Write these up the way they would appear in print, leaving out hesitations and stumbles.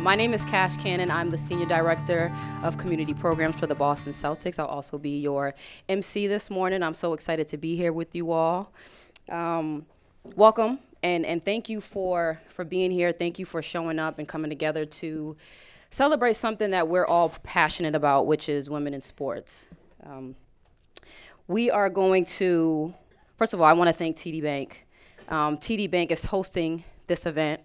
My name is Cash Cannon. I'm the Senior Director of Community Programs for the Boston Celtics. I'll also be your MC this morning. I'm so excited to be here with you all. Welcome, and thank you for being here. Thank you for showing up and coming together to celebrate something that we're all passionate about, which is women in sports. We are going to, first of all, I want to thank TD Bank. TD Bank is hosting this event.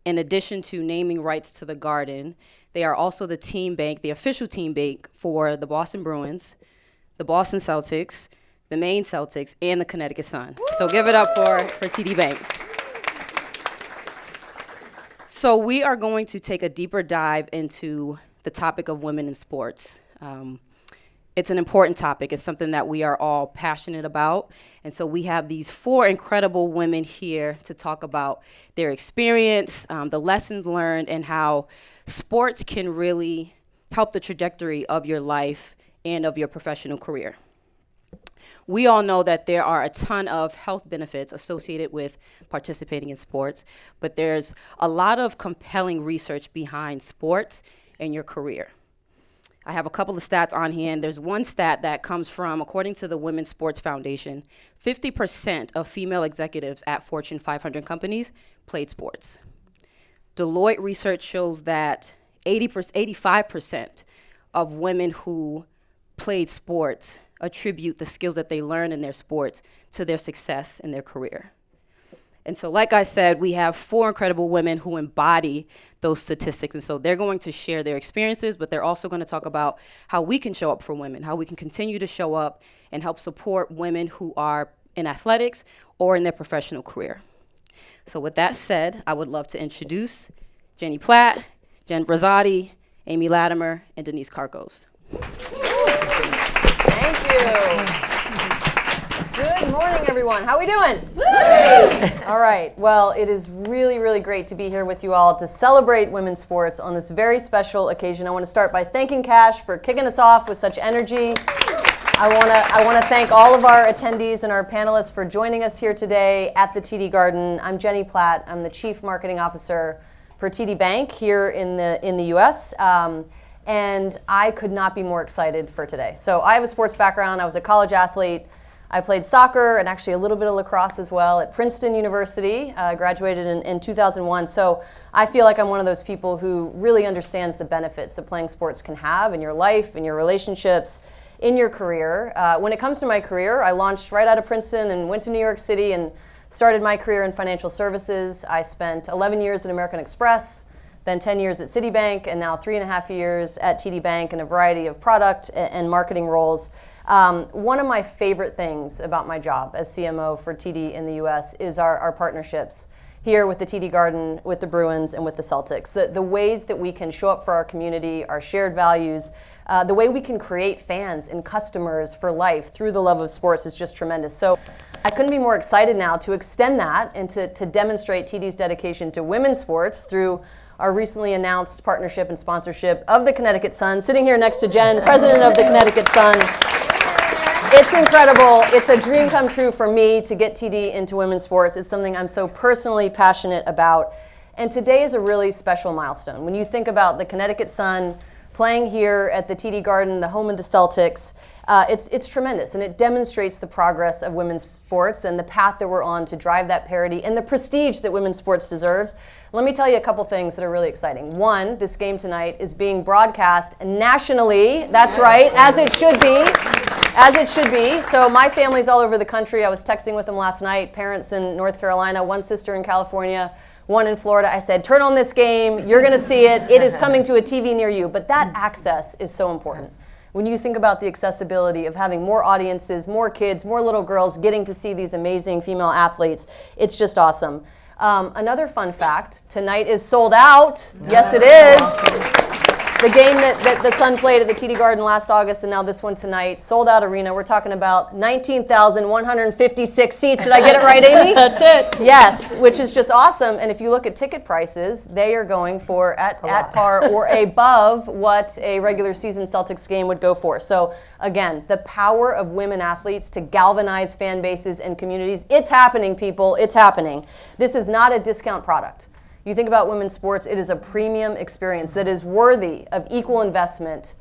In addition to naming rights to the Garden, they are also the team bank, the official team bank for the Boston Bruins, the Boston Celtics, the Maine Celtics, and the Connecticut Sun. So give it up for TD Bank. So we are going to take a deeper dive into the topic of women in sports. It's an important topic. It's something that we are all passionate about. And so we have these 4 incredible women here to talk about their experience, the lessons learned, and how sports can really help the trajectory of your life and of your professional career. We all know that there are a ton of health benefits associated with participating in sports, but there's a lot of compelling research behind sports and your career. I have a couple of stats on hand. There's one stat that comes from, according to the Women's Sports Foundation, 50% of female executives at Fortune 500 companies played sports. Deloitte research shows that 85% of women who played sports attribute the skills that they learn in their sports to their success in their career. And so, like I said, we have 4 incredible women who embody those statistics. And so they're going to share their experiences, but they're also going to talk about how we can show up for women, how we can continue to show up and help support women who are in athletics or in their professional career. So with that said, I would love to introduce Jennie Platt, Jen Rizzotti, Amy Latimer, and Denise Karkos. Thank you. Good morning, everyone. How are we doing? All right. Well, it is really, really great to be here with you all to celebrate women's sports on this very special occasion. I want to start by thanking Cash for kicking us off with such energy. I want to thank all of our attendees and our panelists for joining us here today at the TD Garden. I'm Jennie Platt. I'm the Chief Marketing Officer for TD Bank here in the U.S., and I could not be more excited for today. So I have a sports background. I was a college athlete. I played soccer and actually a little bit of lacrosse as well at Princeton University. I graduated in 2001. So I feel like I'm one of those people who really understands the benefits that playing sports can have in your life, in your relationships, in your career. When it comes to my career, I launched right out of Princeton and went to New York City and started my career in financial services. I spent 11 years at American Express, then 10 years at Citibank, and now 3.5 years at TD Bank in a variety of product and marketing roles. One of my favorite things about my job as CMO for TD in the US is our partnerships here with the TD Garden, with the Bruins, and with the Celtics. The ways that we can show up for our community, our shared values, the way we can create fans and customers for life through the love of sports is just tremendous. So I couldn't be more excited now to extend that and to demonstrate TD's dedication to women's sports through our recently announced partnership and sponsorship of the Connecticut Sun. Sitting here next to Jen, president of the Connecticut Sun. It's incredible. It's a dream come true for me to get TD into women's sports. It's something I'm so personally passionate about. And today is a really special milestone. When you think about the Connecticut Sun playing here at the TD Garden, the home of the Celtics, it's tremendous. And it demonstrates the progress of women's sports and the path that we're on to drive that parity and the prestige that women's sports deserves. Let me tell you a couple things that are really exciting. One, this game tonight is being broadcast nationally. That's right, as it should be. As it should be. So my family's all over the country. I was texting with them last night, parents in North Carolina, one sister in California, one in Florida. I said, turn on this game. You're going to see it. It is coming to a TV near you. But that access is so important. Yes. When you think about the accessibility of having more audiences, more kids, more little girls getting to see these amazing female athletes, it's just awesome. Another fun fact, tonight is sold out. Yes, it is. The game that the Sun played at the TD Garden last August and now this one tonight, sold out arena. We're talking about 19,156 seats. Did I get it right, Amy? That's it. Yes, which is just awesome. And if you look at ticket prices, they are going for at par or above what a regular season Celtics game would go for. So again, the power of women athletes to galvanize fan bases and communities. It's happening, people. It's happening. This is not a discount product. You think about women's sports, it is a premium experience that is worthy of equal investment,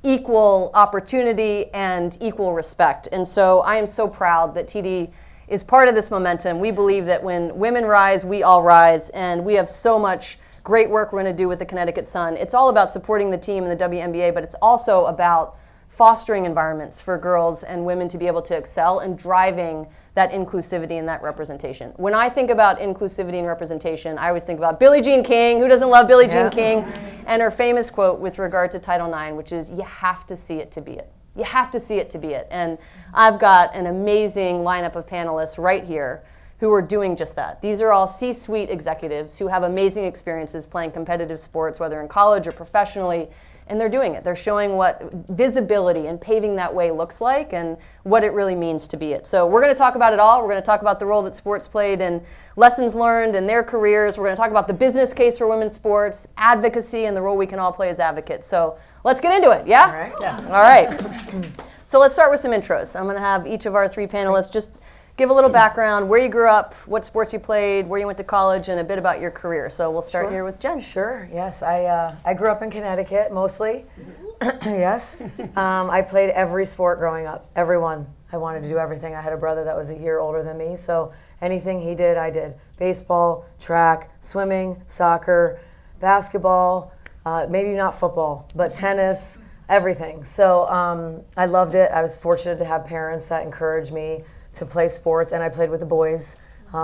equal opportunity, and equal respect. And so I am so proud that TD is part of this momentum. We believe that when women rise, we all rise, and we have so much great work we're going to do with the Connecticut Sun. It's all about supporting the team in the WNBA, but it's also about fostering environments for girls and women to be able to excel and driving that inclusivity and that representation. When I think about inclusivity and representation, I always think about Billie Jean King. Who doesn't love Billie Jean King? And her famous quote with regard to Title IX, which is, you have to see it to be it. You have to see it to be it. And I've got an amazing lineup of panelists right here who are doing just that. These are all C-suite executives who have amazing experiences playing competitive sports, whether in college or professionally, and they're doing it. They're showing what visibility and paving that way looks like and what it really means to be it. So we're going to talk about it all. We're going to talk about the role that sports played and lessons learned in their careers. We're going to talk about the business case for women's sports, advocacy, and the role we can all play as advocates. So let's get into it, yeah? All right. Yeah. All right. So let's start with some intros. I'm going to have each of our three panelists just give a little background, where you grew up, what sports you played, where you went to college, and a bit about your career. So we'll start here with Jen. Sure, yes. I grew up in Connecticut, mostly. Yes. I played every sport growing up, every one. I wanted to do everything. I had a brother that was a year older than me, so anything he did, I did. Baseball, track, swimming, soccer, basketball, maybe not football, but tennis, everything. So I loved it. I was fortunate to have parents that encouraged me to play sports, and I played with the boys.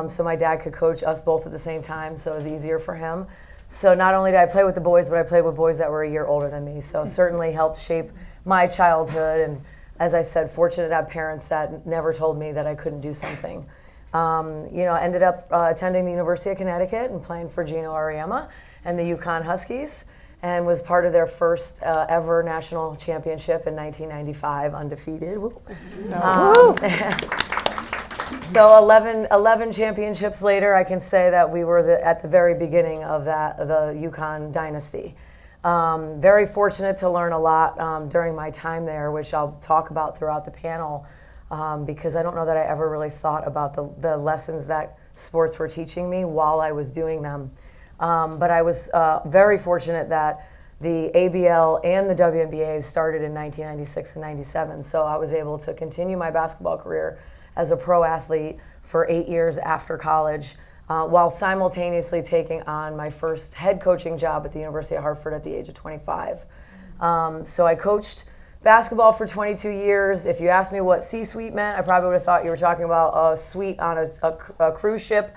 So my dad could coach us both at the same time, so it was easier for him. So not only did I play with the boys, but I played with boys that were a year older than me. So certainly helped shape my childhood. And as I said, fortunate to have parents that never told me that I couldn't do something. Ended up attending the University of Connecticut and playing for Gino Auriemma and the UConn Huskies, and was part of their first ever national championship in 1995, undefeated. So 11 championships later, I can say that we were at the very beginning of the UConn dynasty. Very fortunate to learn a lot during my time there, which I'll talk about throughout the panel, because I don't know that I ever really thought about the lessons that sports were teaching me while I was doing them. But I was very fortunate that the ABL and the WNBA started in 1996 and 97, so I was able to continue my basketball career as a pro athlete for 8 years after college, while simultaneously taking on my first head coaching job at the University of Hartford at the age of 25. So I coached basketball for 22 years. If you asked me what C-suite meant, I probably would have thought you were talking about a suite on a cruise ship.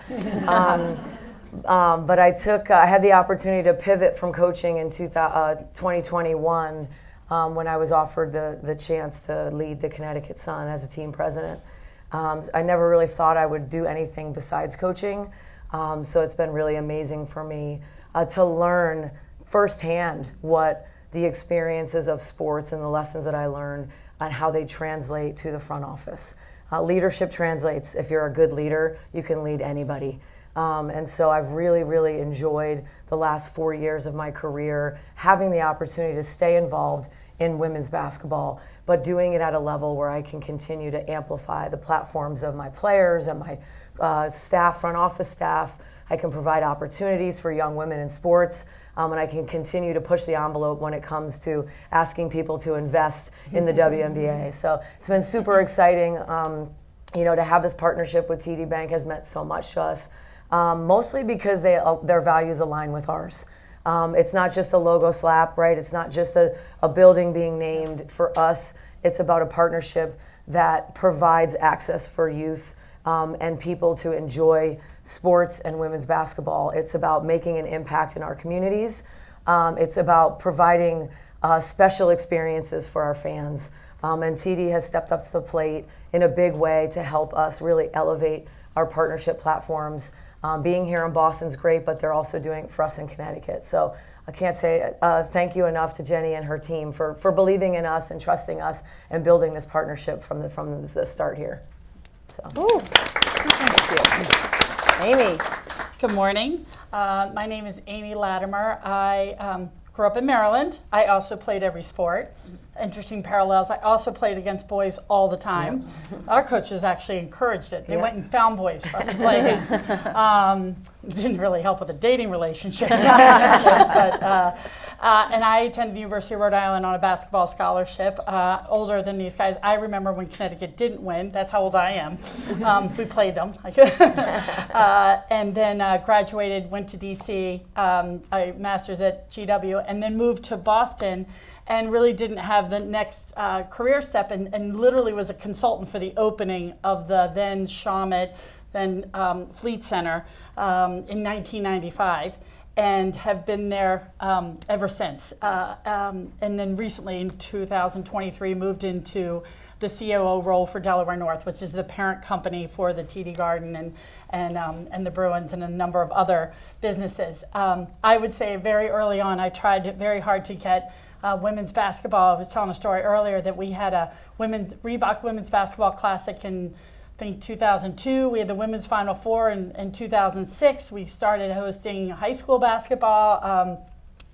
But I had the opportunity to pivot from coaching in 2021 when I was offered the chance to lead the Connecticut Sun as a team president. I never really thought I would do anything besides coaching, so it's been really amazing for me to learn firsthand what the experiences of sports and the lessons that I learned on how they translate to the front office. Leadership translates. If you're a good leader, you can lead anybody. And so I've really, really enjoyed the last 4 years of my career, having the opportunity to stay involved in women's basketball, but doing it at a level where I can continue to amplify the platforms of my players and my staff, front office staff. I can provide opportunities for young women in sports, and I can continue to push the envelope when it comes to asking people to invest in the WNBA. So it's been super exciting. To have this partnership with TD Bank has meant so much to us. Mostly because their values align with ours. It's not just a logo slap, right? It's not just a building being named. For us, it's about a partnership that provides access for youth and people to enjoy sports and women's basketball. It's about making an impact in our communities. It's about providing special experiences for our fans. And TD has stepped up to the plate in a big way to help us really elevate our partnership platforms. Being here in Boston's great, but they're also doing it for us in Connecticut. So I can't say thank you enough to Jennie and her team for believing in us and trusting us and building this partnership from the start here. So. Thank you. Amy. Good morning. My name is Amy Latimer. I grew up in Maryland. I also played every sport. Interesting parallels. I also played against boys all the time. Our coaches actually encouraged it. They went and found boys for us to play against. Didn't really help with the dating relationship. And I attended the University of Rhode Island on a basketball scholarship, older than these guys. I remember when Connecticut didn't win. That's how old I am. We played them. And then graduated, went to DC, a master's at GW, and then moved to Boston and really didn't have the next career step, and literally was a consultant for the opening of the then Shawmut, then Fleet Center in 1995. And have been there ever since. And then recently in 2023 moved into the COO role for Delaware North, which is the parent company for the TD Garden and the Bruins and a number of other businesses. I would say very early on I tried very hard to get women's basketball. I was telling a story earlier that we had a Reebok Women's Basketball Classic in I think 2002, we had the women's Final Four. In 2006, we started hosting high school basketball.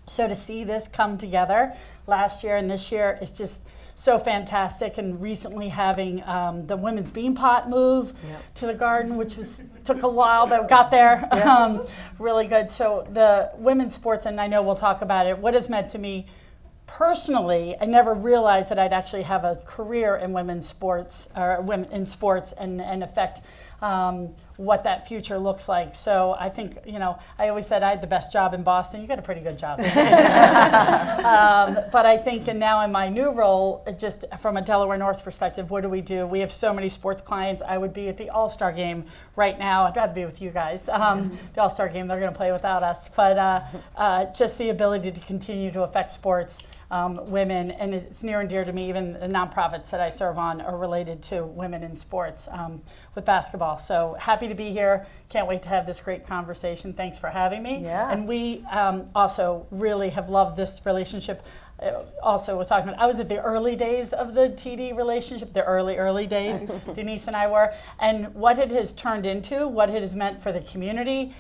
So to see this come together last year and this year is just so fantastic. And recently having the women's bean pot move to the Garden, which took a while, but got there. Really good. So the women's sports, and I know we'll talk about it, what it's meant to me personally, I never realized that I'd actually have a career in women's sports or women in sports and affect what that future looks like. So I think, I always said I had the best job in Boston. You got a pretty good job. But I think, and now in my new role, just from a Delaware North perspective, what do? We have so many sports clients. I would be at the All-Star game right now. I'd rather be with you guys. The All-Star game, they're going to play without us. But just the ability to continue to affect sports, women, and it's near and dear to me. Even the nonprofits that I serve on are related to women in sports with basketball. So happy to be here. Can't wait to have this great conversation. Thanks for having me. Yeah. And we also really have loved this relationship. Also was talking about, I was at the early days of the TD relationship, the early days, Denise and I were, and what it has turned into, what it has meant for the community.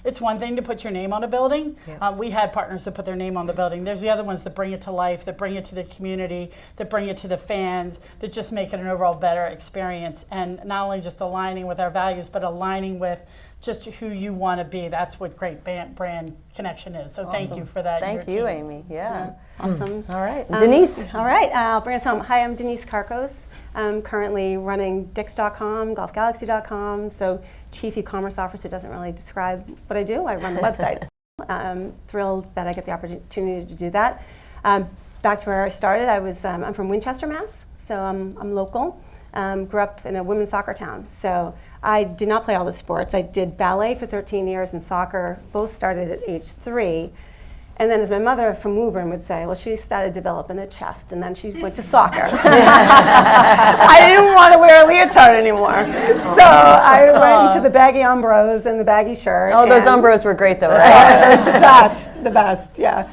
It's one thing to put your name on a building. We had partners that put their name on the building. There's the other ones that bring it to life, that bring it to the community, that bring it to the fans, that just make it an overall better experience. And not only just aligning with our values, but aligning with just who you want to be. That's what great brand connection is. So Thank you for that. Thank you, Amy. Yeah. Awesome. All right. Denise. All right, I'll bring us home. Hi, I'm Denise Karkos. I'm currently running Dix.com, GolfGalaxy.com, so Chief eCommerce Officer doesn't really describe what I do. I run the website. I'm thrilled that I get the opportunity to do that. Back to where I started, I'm from Winchester, Mass, so I'm local. Grew up in a women's soccer town, so I did not play all the sports. I did ballet for 13 years and soccer, both started at age 3. And then as my mother from Woburn would say, well, she started developing a chest and then she went to soccer. I didn't want to wear a leotard anymore. So I went into the baggy Umbros and the baggy shirt. Oh, those Umbros were great though, right? The best, yeah.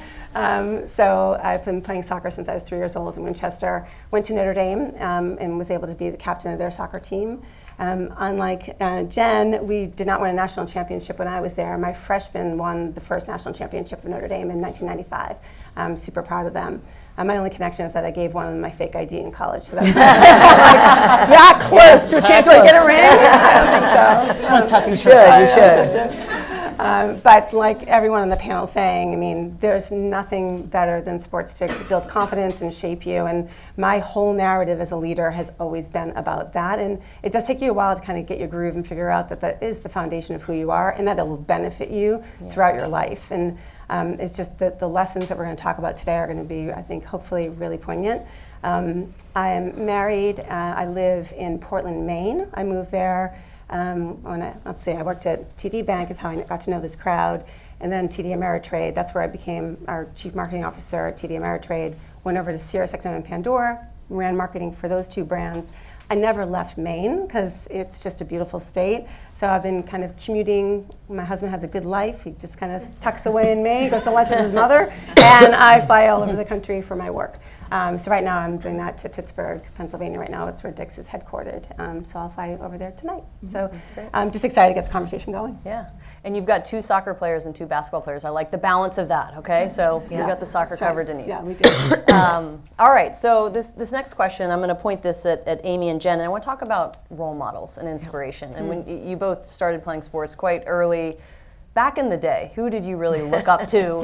So I've been playing soccer since I was 3 years old in Winchester. Went to Notre Dame and was able to be the captain of their soccer team. Unlike Jen, we did not win a national championship when I was there. My freshmen won the first national championship for Notre Dame in 1995. I'm super proud of them. My only connection is that I gave one of them my fake ID in college. So that's not close to a chance to get a ring. I don't think so. Just one touch. You should. But like everyone on the panel saying, I mean, there's nothing better than sports to build confidence and shape you. And my whole narrative as a leader has always been about that. And it does take you a while to kind of get your groove and figure out that that is the foundation of who you are and that it will benefit you throughout your life. And it's just that the lessons that we're going to talk about today are going to be, I think, hopefully really poignant. I am married. I live in Portland, Maine. I moved there. I worked at TD Bank is how I got to know this crowd, and then TD Ameritrade. That's where I became our chief marketing officer at TD Ameritrade. Went over to SiriusXM and Pandora, ran marketing for those two brands. I never left Maine because it's just a beautiful state. So I've been kind of commuting. My husband has a good life. He just kind of tucks away in Maine, goes to lunch with his mother, and I fly all over the country for my work. So right now I'm doing that to Pittsburgh, Pennsylvania right now. It's where Dix is headquartered. So I'll fly over there tonight. So I'm just excited to get the conversation going. Yeah. And you've got 2 soccer players and 2 basketball players. I like the balance of that, okay? So you got the soccer covered, Denise. Yeah, we do. All right, so this next question, I'm going to point this at Amy and Jen, and I want to talk about role models and inspiration. And when you both started playing sports quite early, back in the day, who did you really look up to?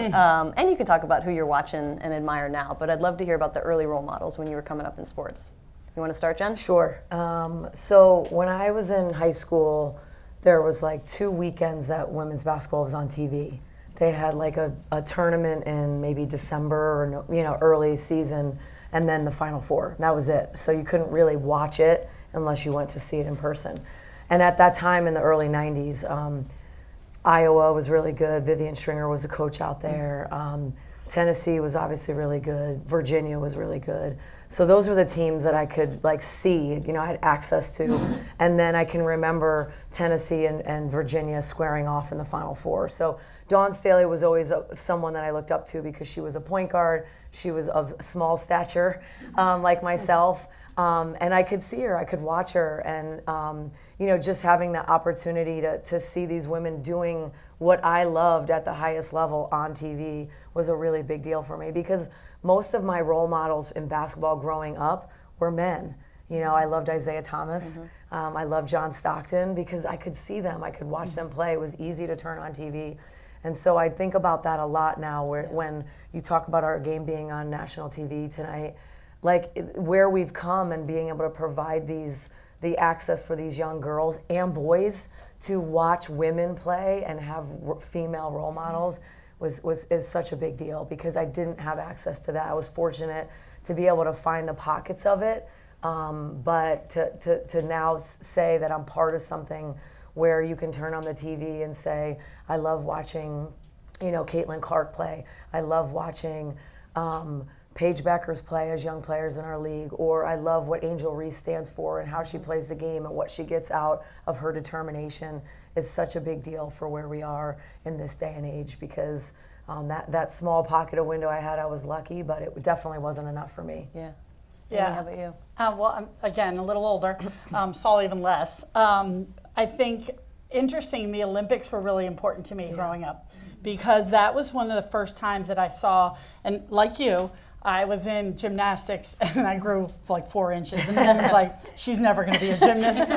And you can talk about who you're watching and admire now, but I'd love to hear about the early role models when you were coming up in sports. You want to start, Jen? Sure. So when I was in high school, there was like 2 weekends that women's basketball was on TV. They had like a tournament in maybe December or early season, and then the Final Four. That was it. So you couldn't really watch it unless you went to see it in person. And at that time in the early 90s, Iowa was really good. Vivian Stringer was a coach out there. Tennessee was obviously really good. Virginia was really good. So those were the teams that I could like see, I had access to. And then I can remember Tennessee and Virginia squaring off in the Final Four. So Dawn Staley was always someone that I looked up to because she was a point guard. She was of small stature, like myself. And I could see her, I could watch her, and just having the opportunity to see these women doing what I loved at the highest level on TV was a really big deal for me, because most of my role models in basketball growing up were men. I loved Isaiah Thomas. I loved John Stockton because I could see them, I could watch them play. It was easy to turn on TV. And so I think about that a lot now when you talk about our game being on national TV tonight, like where we've come and being able to provide the access for these young girls and boys to watch women play and have female role models is such a big deal, because I didn't have access to that. I was fortunate to be able to find the pockets of it, but to now say that I'm part of something where you can turn on the TV and say, I love watching, Caitlin Clark play. I love watching Paige Beckers play as young players in our league, or I love what Angel Reese stands for and how she plays the game and what she gets out of her determination is such a big deal for where we are in this day and age, because that small pocket of window I had, I was lucky, but it definitely wasn't enough for me. Yeah. Yeah. Amy, how about you? Well, I'm, again, a little older, saw even less. I think, interesting, the Olympics were really important to me growing up, because that was one of the first times that I saw, and like you, I was in gymnastics and I grew like 4 inches, and then was like, she's never going to be a gymnast.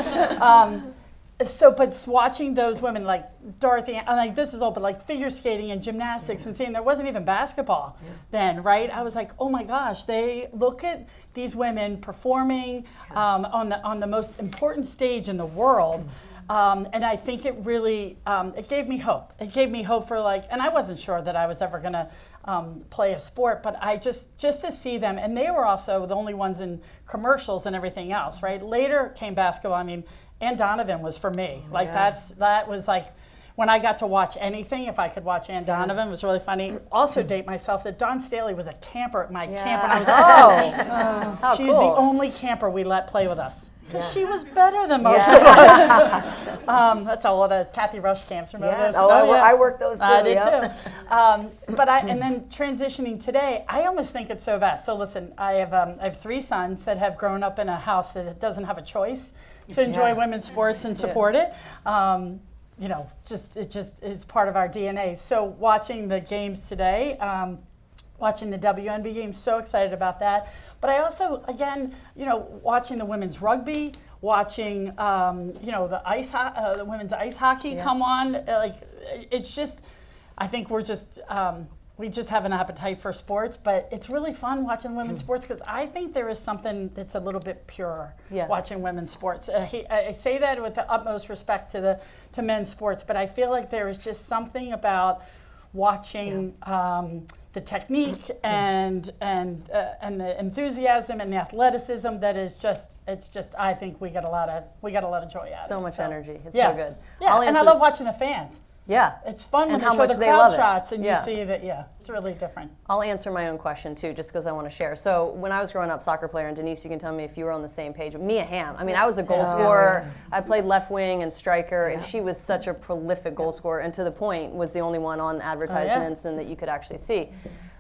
But watching those women like Dorothy, like this is all, but like figure skating and gymnastics, and seeing there wasn't even basketball then, right? I was like, oh my gosh, they look at these women performing on the most important stage in the world. And I think it really, it gave me hope. It gave me hope for and I wasn't sure that I was ever going to play a sport, but I just to see them, and they were also the only ones in commercials and everything else, right? Later came basketball. I mean, Ann Donovan was for me. That was like, when I got to watch anything, if I could watch Ann Donovan, it was really funny. Also date myself that Dawn Staley was a camper at my camp when I was a coach. She's the only camper we let play with us. Because she was better than most of us. That's all the Kathy Rush camps. Remember those? I worked those too. I did too. And then transitioning today, I almost think it's so vast. So listen, I have 3 sons that have grown up in a house that doesn't have a choice to enjoy women's sports and support it. It just is part of our DNA. So watching the games today, watching the WNBA games, so excited about that. But I also, again, watching the women's rugby, watching, the women's ice hockey come on. It's just, I think we just have an appetite for sports, but it's really fun watching women's sports, because I think there is something that's a little bit purer watching women's sports. I say that with the utmost respect to men's sports, but I feel like there is just something about watching the technique and the enthusiasm and the athleticism that is just I think we got a lot of joy out of it. So much energy. It's so good. Yeah, and I love watching the fans. Yeah. It's fun when how they show much the they crowd love it. shots and you see that, it's really different. I'll answer my own question too, just because I want to share. So when I was growing up, soccer player, and Denise, you can tell me if you were on the same page. Mia Hamm. I mean, I was a goal scorer. I played left wing and striker, and she was such a prolific goal scorer, and to the point was the only one on advertisements and that you could actually see.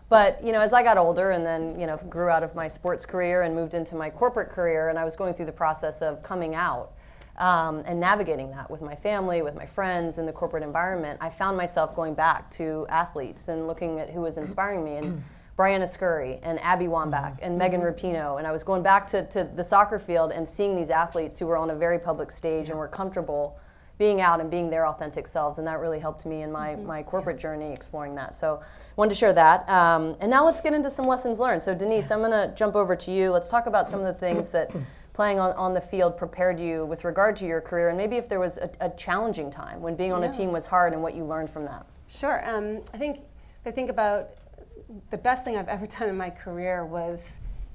But as I got older and then grew out of my sports career and moved into my corporate career, and I was going through the process of coming out, and navigating that with my family, with my friends, in the corporate environment, I found myself going back to athletes and looking at who was inspiring me. And Brianna Scurry and Abby Wambach and Megan Rapinoe. And I was going back to the soccer field and seeing these athletes who were on a very public stage and were comfortable being out and being their authentic selves. And that really helped me in my corporate journey exploring that. So wanted to share that. And now let's get into some lessons learned. So Denise, I'm going to jump over to you. Let's talk about some of the things that playing on the field prepared you with regard to your career, and maybe if there was a challenging time when being on a team was hard and what you learned from that. Sure. I think about the best thing I've ever done in my career was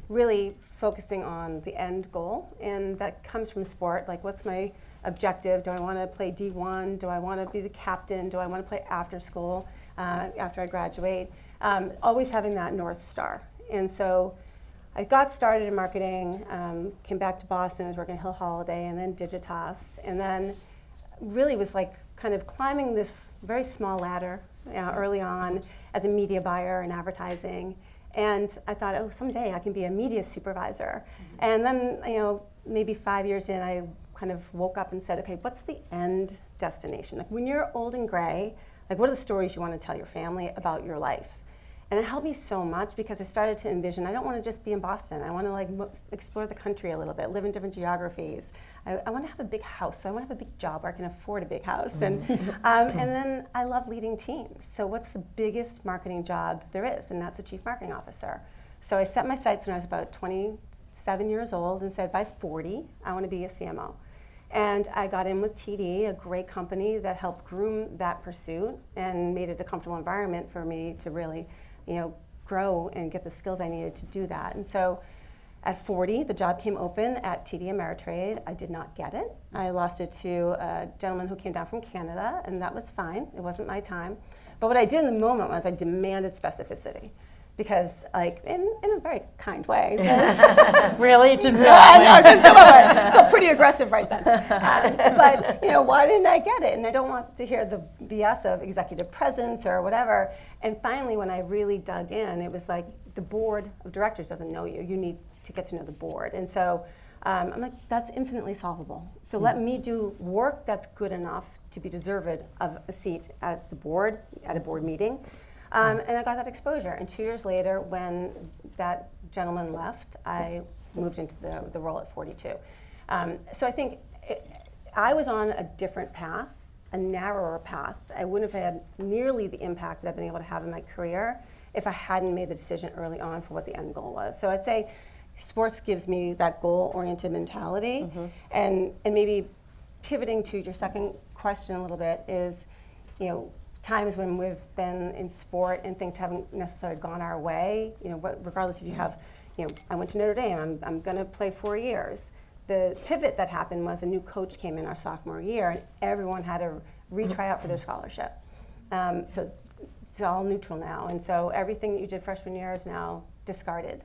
really focusing on the end goal, and that comes from sport. Like, what's my objective? Do I want to play D1? Do I want to be the captain? Do I want to play after school, after I graduate? Always having that North Star. And so I got started in marketing, came back to Boston, I was working at Hill Holiday, and then Digitas, and then really was like kind of climbing this very small ladder early on as a media buyer and advertising. And I thought, oh, someday I can be a media supervisor. And then, maybe 5 years in, I kind of woke up and said, okay, what's the end destination? Like, when you're old and gray, like, what are the stories you want to tell your family about your life? And it helped me so much because I started to envision, I don't want to just be in Boston. I want to explore the country a little bit, live in different geographies. I want to have a big house, so I want to have a big job where I can afford a big house. And then I love leading teams. So what's the biggest marketing job there is? And that's a chief marketing officer. So I set my sights when I was about 27 years old and said, by 40, I want to be a CMO. And I got in with TD, a great company that helped groom that pursuit and made it a comfortable environment for me to really grow and get the skills I needed to do that. And so at 40, the job came open at TD Ameritrade. I did not get it. I lost it to a gentleman who came down from Canada, and that was fine. It wasn't my time. But what I did in the moment was I demanded specificity. Because, in a very kind way. Really? Didn't feel I didn't feel that way. I felt pretty aggressive right then. But, why didn't I get it? And I don't want to hear the BS of executive presence or whatever. And finally, when I really dug in, it was like the board of directors doesn't know you. You need to get to know the board. And so I'm like, that's infinitely solvable. So let me do work that's good enough to be deserved of a seat at the board, at a board meeting. And I got that exposure. And 2 years later, when that gentleman left, I moved into the role at 42. So I think I was on a different path, a narrower path. I wouldn't have had nearly the impact that I've been able to have in my career if I hadn't made the decision early on for what the end goal was. So I'd say sports gives me that goal-oriented mentality. And maybe pivoting to your second question a little bit is, times when we've been in sport and things haven't necessarily gone our way, regardless if you have, I went to Notre Dame, I'm going to play 4 years. The pivot that happened was a new coach came in our sophomore year and everyone had to retry out for their scholarship. So it's all neutral now. And so everything that you did freshman year is now discarded.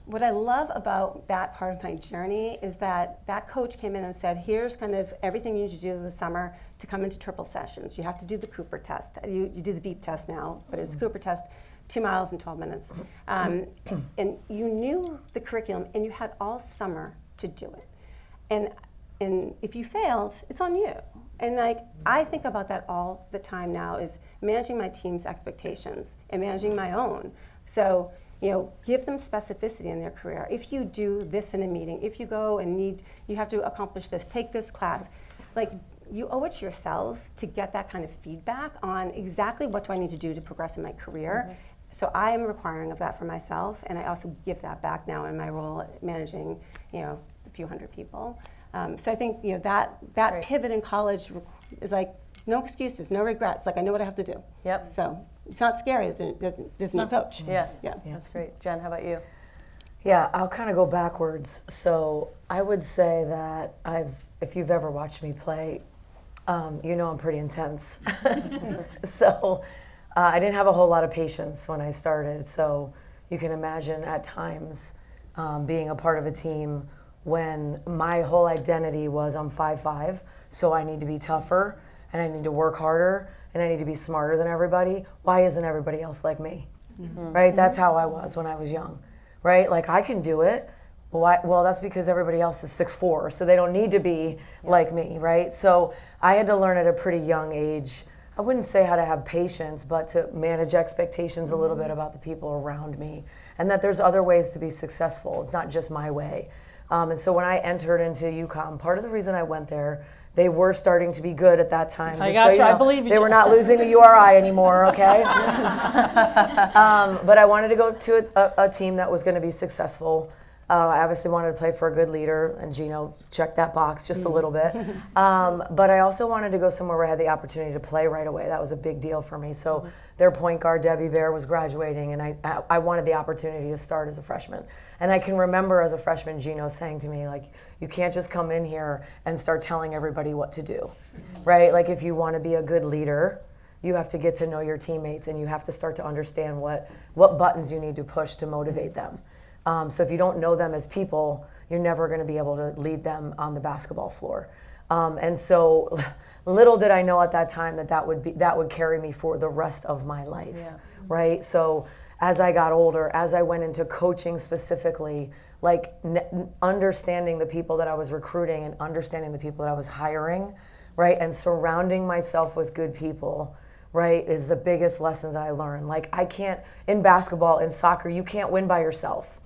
What I love about that part of my journey is that coach came in and said, here's kind of everything you need to do this summer to come into triple sessions. You have to do the Cooper test. You do the beep test now, but it's the Cooper test, 2 miles in 12 minutes. And you knew the curriculum and you had all summer to do it. And if you failed, it's on you. And I think about that all the time now, is managing my team's expectations and managing my own. So, give them specificity in their career. If you do this in a meeting, if you go and you have to accomplish this, take this class, you owe it to yourselves to get that kind of feedback on exactly what do I need to do to progress in my career. So I am requiring of that for myself, and I also give that back now in my role managing, a few hundred people. So I think that pivot in college is no excuses, no regrets. I know what I have to do. Yep. So it's not scary that there's no coach. Yeah, that's great. Jen, how about you? Yeah, I'll kind of go backwards. So I would say that if you've ever watched me play, I'm pretty intense. So I didn't have a whole lot of patience when I started. So you can imagine at times being a part of a team when my whole identity was I'm 5'5", so I need to be tougher and I need to work harder and I need to be smarter than everybody. Why isn't everybody else like me? Right? That's how I was when I was young. Right? I can do it. Well, that's because everybody else is 6'4", so they don't need to be like me, right? So I had to learn at a pretty young age, I wouldn't say how to have patience, but to manage expectations a little bit about the people around me, and that there's other ways to be successful. It's not just my way. And so when I entered into UConn, part of the reason I went there, they were starting to be good at that time. I got you. I believe you. They were not losing the URI anymore, okay? But I wanted to go to a team that was going to be successful. I obviously wanted to play for a good leader, and Gino checked that box just a little bit. But I also wanted to go somewhere where I had the opportunity to play right away. That was a big deal for me. So their point guard, Debbie Bear, was graduating, and I wanted the opportunity to start as a freshman. And I can remember as a freshman, Gino saying to me, like, you can't just come in here and start telling everybody what to do, right? Like, if you want to be a good leader, you have to get to know your teammates, and you have to start to understand what buttons you need to push to motivate them. So if you don't know them as people, you're never going to be able to lead them on the basketball floor. And so little did I know at that time that would carry me for the rest of my life, right? So as I got older, as I went into coaching specifically, like understanding the people that I was recruiting and understanding the people that I was hiring, right? And surrounding myself with good people, right, is the biggest lesson that I learned. Like, in basketball, in soccer, you can't win by yourself.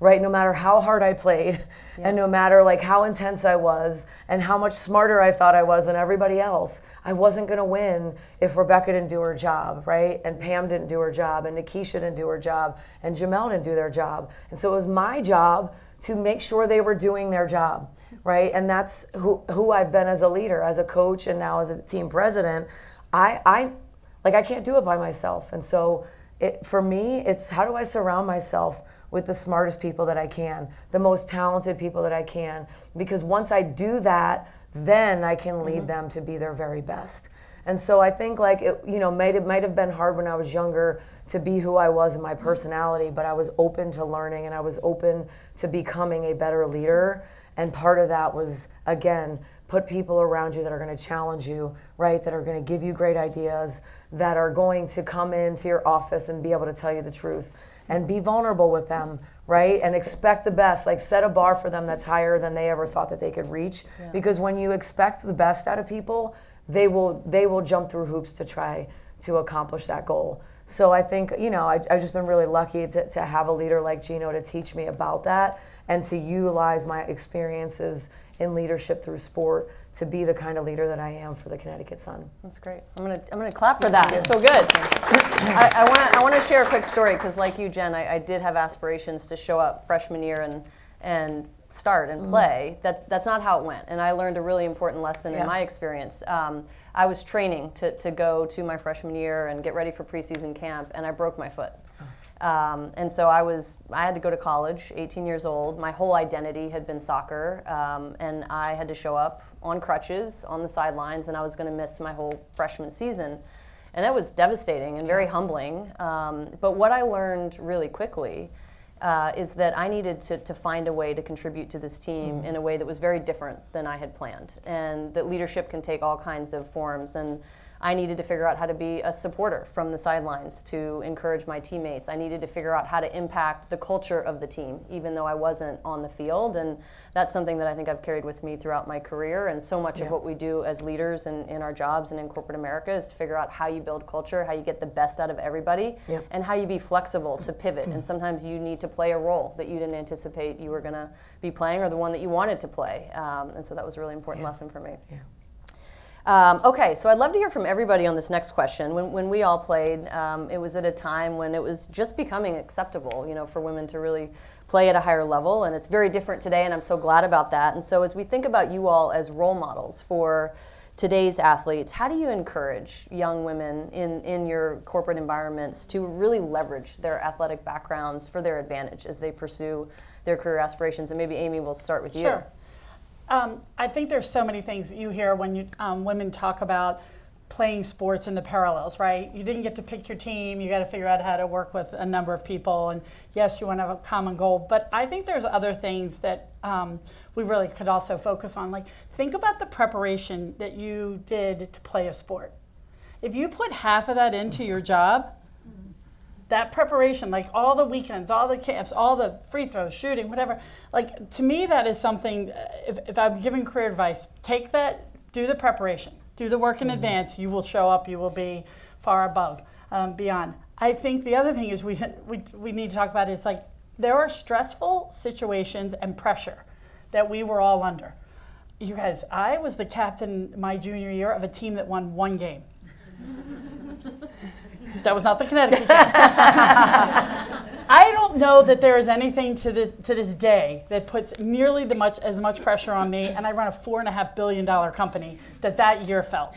Right, no matter how hard I played, and no matter like how intense I was, and how much smarter I thought I was than everybody else, I wasn't going to win if Rebecca didn't do her job, right? And Pam didn't do her job, and Nikisha didn't do her job, and Jamel didn't do their job. And so it was my job to make sure they were doing their job, right? And that's who I've been as a leader, as a coach, and now as a team president. I can't do it by myself. And so for me, it's how do I surround myself with the smartest people that I can, the most talented people that I can, because once I do that, then I can lead them to be their very best. And so I think like it, might have been hard when I was younger to be who I was in my personality, but I was open to learning, and I was open to becoming a better leader. And part of that was, again, put people around you that are going to challenge you, right? That are going to give you great ideas, that are going to come into your office and be able to tell you the truth. And be vulnerable with them, right? And expect the best. Like, set a bar for them that's higher than they ever thought that they could reach. Yeah. Because when you expect the best out of people, they will jump through hoops to try to accomplish that goal. So I think, I've just been really lucky to have a leader like Gino to teach me about that, and to utilize my experiences in leadership through sport to be the kind of leader that I am for the Connecticut Sun. That's great. I'm gonna clap for that. It's so good. I want to share a quick story, because like you, Jen, I did have aspirations to show up freshman year and start and play. That's not how it went, and I learned a really important lesson in my experience. I was training to go to my freshman year and get ready for preseason camp, and I broke my foot. And so I had to go to college, 18 years old. My whole identity had been soccer, and I had to show up on crutches on the sidelines, and I was going to miss my whole freshman season. And that was devastating and very humbling. But what I learned really quickly is that I needed to find a way to contribute to this team in a way that was very different than I had planned, and that leadership can take all kinds of forms. And I needed to figure out how to be a supporter from the sidelines to encourage my teammates. I needed to figure out how to impact the culture of the team, even though I wasn't on the field. And that's something that I think I've carried with me throughout my career. And so much of what we do as leaders in our jobs and in corporate America is to figure out how you build culture, how you get the best out of everybody, and how you be flexible to pivot. And sometimes you need to play a role that you didn't anticipate you were going to be playing, or the one that you wanted to play. And so that was a really important lesson for me. Okay, so I'd love to hear from everybody on this next question. When we all played, it was at a time when it was just becoming acceptable, for women to really play at a higher level, and it's very different today, and I'm so glad about that. And so as we think about you all as role models for today's athletes, how do you encourage young women in your corporate environments to really leverage their athletic backgrounds for their advantage as they pursue their career aspirations? And maybe Amy, we'll start with you. Sure. I think there's so many things that you hear when women talk about playing sports and the parallels, right? You didn't get to pick your team. You got to figure out how to work with a number of people. And yes, you want to have a common goal. But I think there's other things that we really could also focus on. Like, think about the preparation that you did to play a sport. If you put half of that into your job, that preparation, like all the weekends, all the camps, all the free throws, shooting, whatever, like to me that is something, if I'm giving career advice, take that, do the preparation, do the work in advance, you will show up, you will be far above, beyond. I think the other thing is we need to talk about is like there are stressful situations and pressure that we were all under. You guys, I was the captain my junior year of a team that won 1 game. That was not the Connecticut game. I don't know that there is anything to this day that puts nearly as much pressure on me, and I run a $4.5 billion company, that year felt.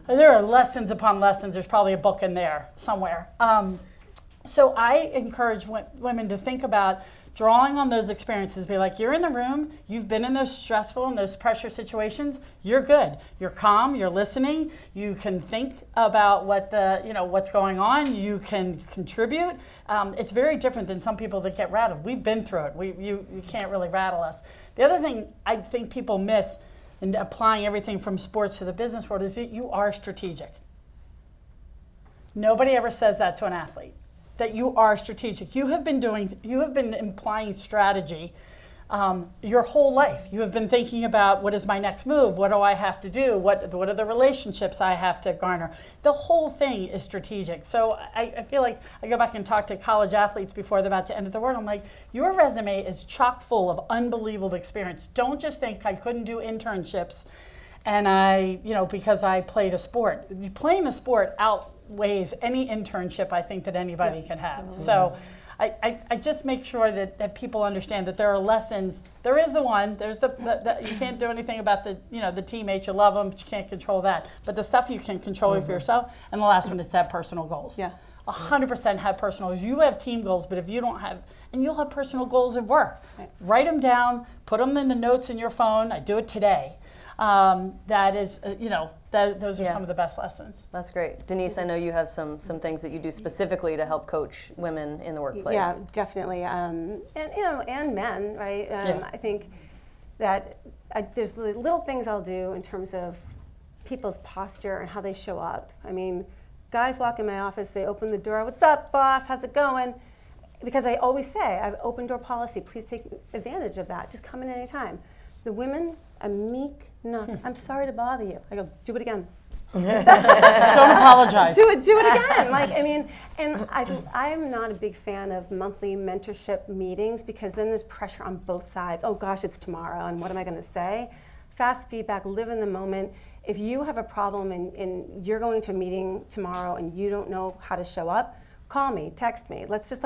There are lessons upon lessons. There's probably a book in there somewhere. So I encourage women to think about drawing on those experiences. Be like, you're in the room, you've been in those stressful and those pressure situations, you're good. You're calm, you're listening, you can think about what's going on, you can contribute. It's very different than some people that get rattled. We've been through it. You can't really rattle us. The other thing I think people miss in applying everything from sports to the business world is that you are strategic. Nobody ever says that to an athlete. That you are strategic. You have been implying strategy your whole life. You have been thinking about what is my next move? What do I have to do? What are the relationships I have to garner? The whole thing is strategic. So I feel like I go back and talk to college athletes before they're about to enter the world. I'm like, your resume is chock full of unbelievable experience. Don't just think I couldn't do internships and because I played a sport. Playing the sport outweighs any internship I think that anybody can have. Mm-hmm. So I just make sure that people understand that there are lessons. There is the one. There's the you can't do anything about the teammates. You love them, but you can't control that. But the stuff you can control for yourself. And the last one is to have personal goals. Yeah. 100% have personal goals. You have team goals, but if you don't have, and you'll have personal goals at work. Right. Write them down. Put them in the notes in your phone. I do it today. That is, those are some of the best lessons. That's great. Denise, I know you have some things that you do specifically to help coach women in the workplace. Yeah, definitely. And men, right? I think that there's the little things I'll do in terms of people's posture and how they show up. I mean, guys walk in my office, they open the door, "What's up, boss? How's it going?" Because I always say, I have open door policy. Please take advantage of that. Just come in anytime. The women, a meek knock. "I'm sorry to bother you." I go, "Do it again." Don't apologize. Do it again. And I'm not a big fan of monthly mentorship meetings because then there's pressure on both sides. Oh gosh, it's tomorrow, and what am I going to say? Fast feedback, live in the moment. If you have a problem and you're going to a meeting tomorrow and you don't know how to show up, call me, text me. Let's just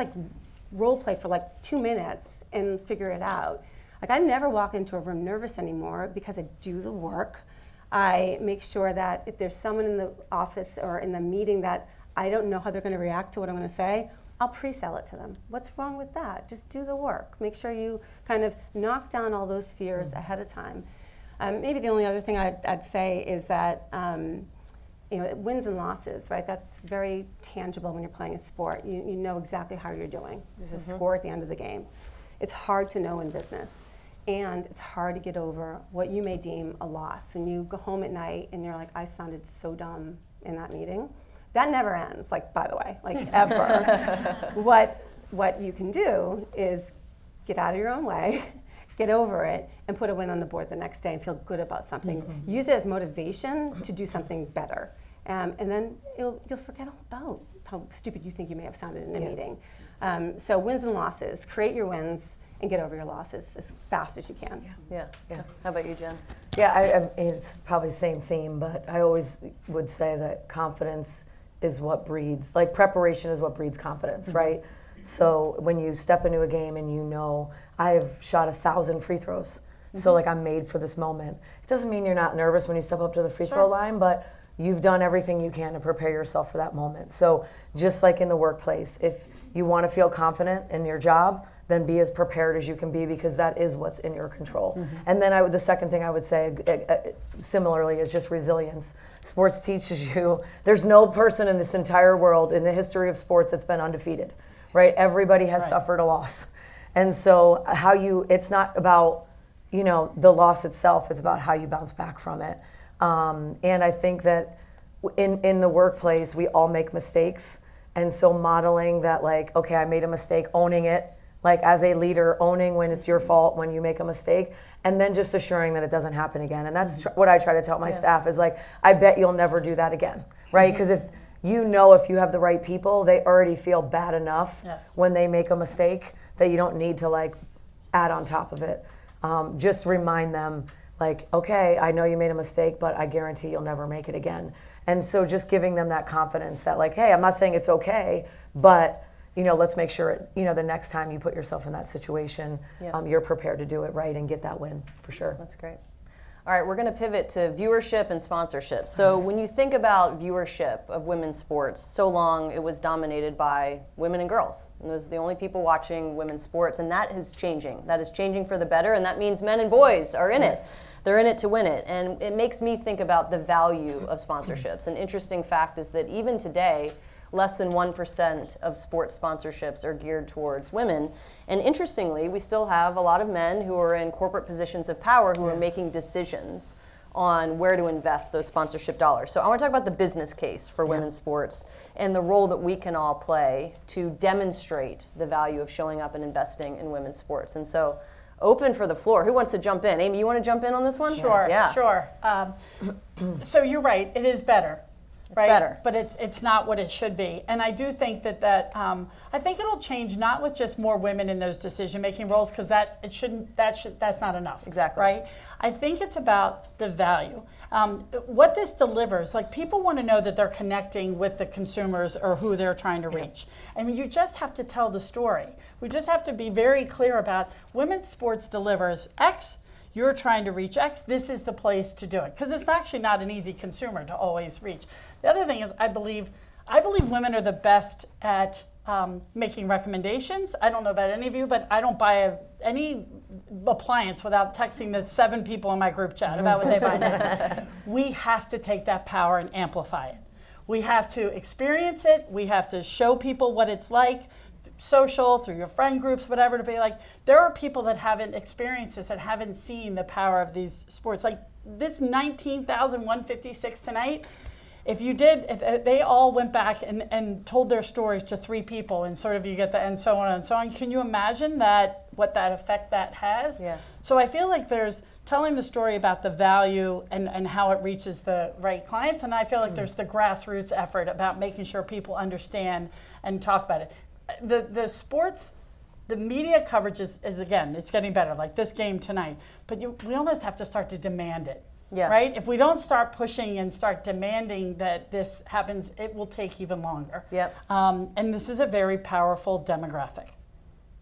role play for 2 minutes and figure it out. I never walk into a room nervous anymore because I do the work. I make sure that if there's someone in the office or in the meeting that I don't know how they're going to react to what I'm going to say, I'll pre-sell it to them. What's wrong with that? Just do the work. Make sure you kind of knock down all those fears ahead of time. Maybe the only other thing I'd say is that wins and losses, right? That's very tangible when you're playing a sport. You know exactly how you're doing. There's a score at the end of the game. It's hard to know in business. And it's hard to get over what you may deem a loss. When you go home at night and you're like, "I sounded so dumb in that meeting." That never ends, by the way, ever. What you can do is get out of your own way, get over it, and put a win on the board the next day and feel good about something. Mm-hmm. Use it as motivation to do something better. And then you'll forget all about how stupid you think you may have sounded in a meeting. So wins and losses, create your wins, and get over your losses as fast as you can. Yeah. How about you, Jen? Yeah, it's probably the same theme, but I always would say that confidence is what breeds, preparation is what breeds confidence, right? So when you step into a game and I've shot 1,000 free throws, so I'm made for this moment. It doesn't mean you're not nervous when you step up to the free throw line, but you've done everything you can to prepare yourself for that moment. So just like in the workplace, if you want to feel confident in your job, then be as prepared as you can be because that is what's in your control. Mm-hmm. And then the second thing I would say similarly is just resilience. Sports teaches you, there's no person in this entire world in the history of sports that's been undefeated, right? Everybody has suffered a loss. And so it's not about, the loss itself, it's about how you bounce back from it. And I think that in the workplace, we all make mistakes. And so modeling that, like, okay, I made a mistake, owning it, like as a leader, owning when it's your fault, when you make a mistake, and then just assuring that it doesn't happen again. And that's what I try to tell my staff is like, I bet you'll never do that again, right? Because if you have the right people, they already feel bad enough when they make a mistake that you don't need to like add on top of it. Just remind them like, okay, I know you made a mistake, but I guarantee you'll never make it again. And so just giving them that confidence that like, hey, I'm not saying it's okay, but let's make sure, the next time you put yourself in that situation, you're prepared to do it right and get that win for sure. That's great. All right, we're going to pivot to viewership and sponsorship. So when you think about viewership of women's sports, so long it was dominated by women and girls. And those are the only people watching women's sports, and that is changing. That is changing for the better, and that means men and boys are in it. They're in it to win it. And it makes me think about the value of sponsorships. An interesting fact is that even today, less than 1% of sports sponsorships are geared towards women. And interestingly, we still have a lot of men who are in corporate positions of power who are making decisions on where to invest those sponsorship dollars. So I want to talk about the business case for women's sports and the role that we can all play to demonstrate the value of showing up and investing in women's sports. And so open for the floor. Who wants to jump in? Amy, you want to jump in on this one? Sure, Yeah. sure. So you're right, it is better. It's better. But it's not what it should be. And I do think that I think it'll change not with just more women in those decision-making roles, because that's not enough. Exactly. Right? I think it's about the value. What this delivers, like people want to know that they're connecting with the consumers or who they're trying to reach. I mean, you just have to tell the story. We just have to be very clear about women's sports delivers X. You're trying to reach X, this is the place to do it. Because it's actually not an easy consumer to always reach. The other thing is I believe women are the best at making recommendations. I don't know about any of you, but I don't buy any appliance without texting the 7 people in my group chat about what they buy next. We have to take that power and amplify it. We have to experience it. We have to show people what it's like. Social, through your friend groups, whatever, to be like, there are people that haven't experienced this, that haven't seen the power of these sports. Like this 19,156 tonight, if they all went back and told their stories to 3 people and sort of you get and so on and so on, can you imagine what that effect that has? Yeah. So I feel like there's telling the story about the value and how it reaches the right clients, and I feel like there's the grassroots effort about making sure people understand and talk about it. The sports, the media coverage is again, it's getting better, like this game tonight. But we almost have to start to demand it, right? If we don't start pushing and start demanding that this happens, it will take even longer. Yep. And this is a very powerful demographic,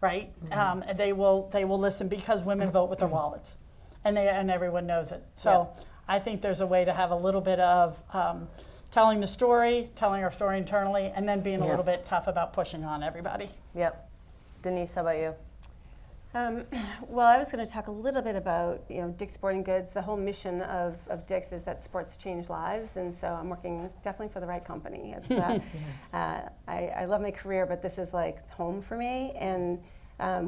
right? Mm-hmm. They will listen because women vote with their wallets, and everyone knows it. So I think there's a way to have a little bit of telling our story internally, and then being a little bit tough about pushing on everybody. Yep. Denise, how about you? Well, I was going to talk a little bit about Dick's Sporting Goods. The whole mission of Dick's is that sports change lives, and so I'm working definitely for the right company. It's, I love my career, but this is like home for me. And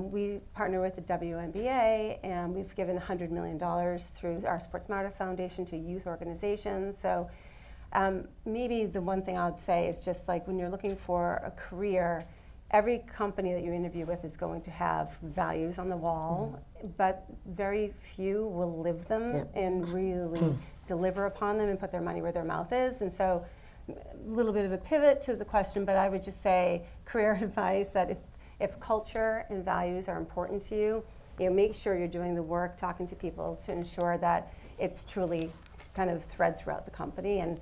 we partner with the WNBA, and we've given $100 million through our Sports Matter Foundation to youth organizations. So. Maybe the one thing I would say is just like when you're looking for a career, every company that you interview with is going to have values on the wall, but very few will live them and really deliver upon them and put their money where their mouth is. And so a little bit of a pivot to the question, but I would just say career advice that if culture and values are important to you, make sure you're doing the work, talking to people to ensure that it's truly kind of thread throughout the company. And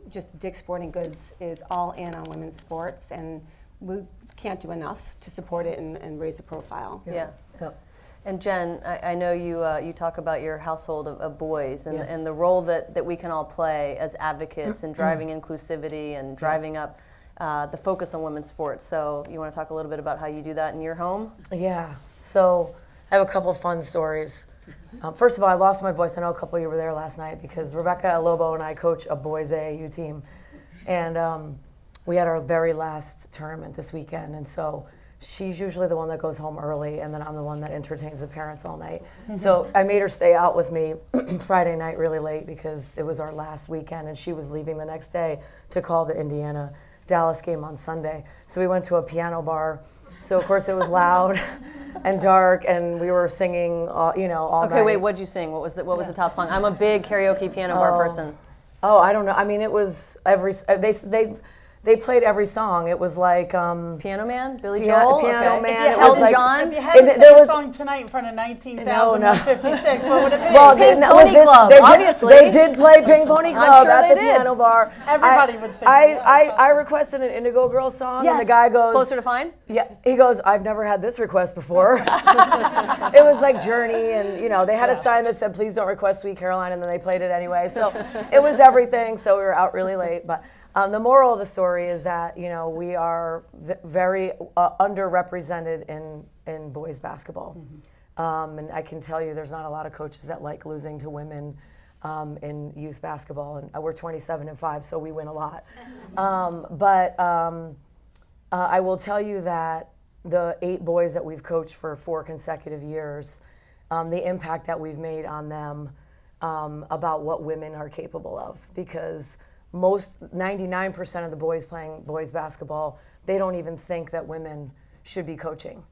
just Dick's Sporting Goods is all in on women's sports, and we can't do enough to support it and raise the profile. Yeah. And Jen, I know you talk about your household of boys and the role that we can all play as advocates in driving inclusivity and driving up the focus on women's sports. So you want to talk a little bit about how you do that in your home? Yeah. So I have a couple of fun stories. First of all, I lost my voice. I know a couple of you were there last night because Rebecca Lobo and I coach a boys AAU team. And we had our very last tournament this weekend. And so she's usually the one that goes home early, and then I'm the one that entertains the parents all night. So I made her stay out with me Friday night really late because it was our last weekend, and she was leaving the next day to call the Indiana Dallas game on Sunday. So we went to a piano bar. So of course it was loud and dark, and we were singing, all Okay, night. wait, what'd you sing? What was the top song? I'm a big karaoke piano bar person. Oh, I don't know. I mean, it was they played every song. It was like Piano Man, Billy Piano Joel, Man. Okay. It Elton was like, John. If you had to sing a song tonight in front of 19,156, what would it be? Well, Pink no, Pony this- Club, they did- obviously. They did play Pink Pony Club sure at they the did. piano bar. Everybody would sing I, it. I requested an Indigo Girls song, Yes. and the guy goes, Closer to Fine? Yeah, he goes, I've never had this request before. It was like Journey, and they had a sign that said, please don't request Sweet Caroline, and then they played it anyway. So it was everything, so we were out really late. But the moral of the story is that, we are very underrepresented in boys basketball. And I can tell you there's not a lot of coaches that like losing to women in youth basketball. And we're 27-5, so we win a lot. I will tell you that the 8 boys that we've coached for 4 consecutive years, the impact that we've made on them about what women are capable of. Because 99% of the boys playing boys basketball, they don't even think that women should be coaching,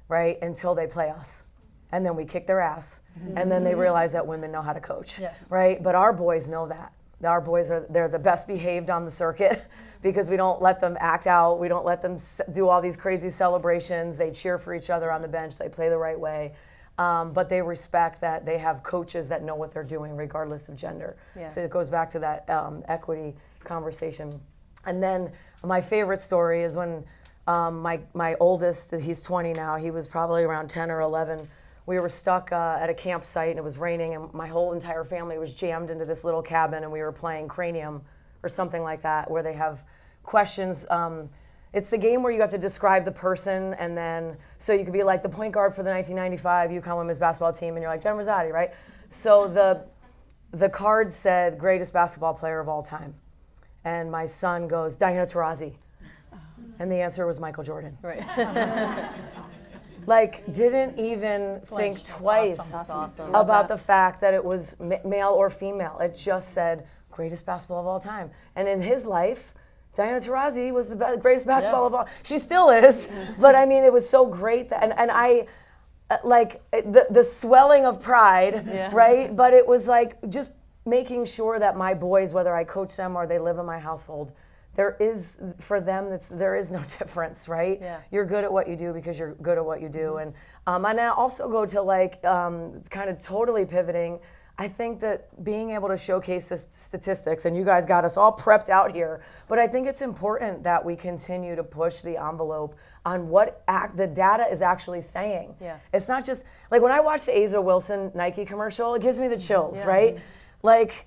right? Until they play us. And then we kick their ass. And then they realize that women know how to coach, Yes. right? But our boys know that. Our boys they're the best behaved on the circuit because we don't let them act out. We don't let them do all these crazy celebrations. They cheer for each other on the bench. They play the right way. But they respect that they have coaches that know what they're doing regardless of gender. Yeah. So it goes back to that equity conversation. And then my favorite story is when my oldest, he's 20 now, he was probably around 10 or 11. We were stuck at a campsite and it was raining, and my whole entire family was jammed into this little cabin, and we were playing Cranium or something like that, where they have questions. It's the game where you have to describe the person, and then, so you could be like the point guard for the 1995 UConn women's basketball team, and you're like, Jen Rizzotti, right? So the card said, greatest basketball player of all time. And my son goes, Diana Taurasi. And the answer was Michael Jordan. Right. Like, didn't even think twice That's awesome. about the fact that it was male or female. It just said, greatest basketball of all time. And in his life, Diana Taurasi was the greatest basketball of all. She still is, but I mean, it was so great that, and I, like the swelling of pride, right? But it was like just making sure that my boys, whether I coach them or they live in my household, there is, for them, there is no difference, right? Yeah. You're good at what you do because you're good at what you do. And I also go to like kind of totally pivoting. I think that being able to showcase the statistics, and you guys got us all prepped out here, but I think it's important that we continue to push the envelope on what the data is actually saying. Yeah. It's not just, like when I watch the Asa Wilson Nike commercial, it gives me the chills, right? Like,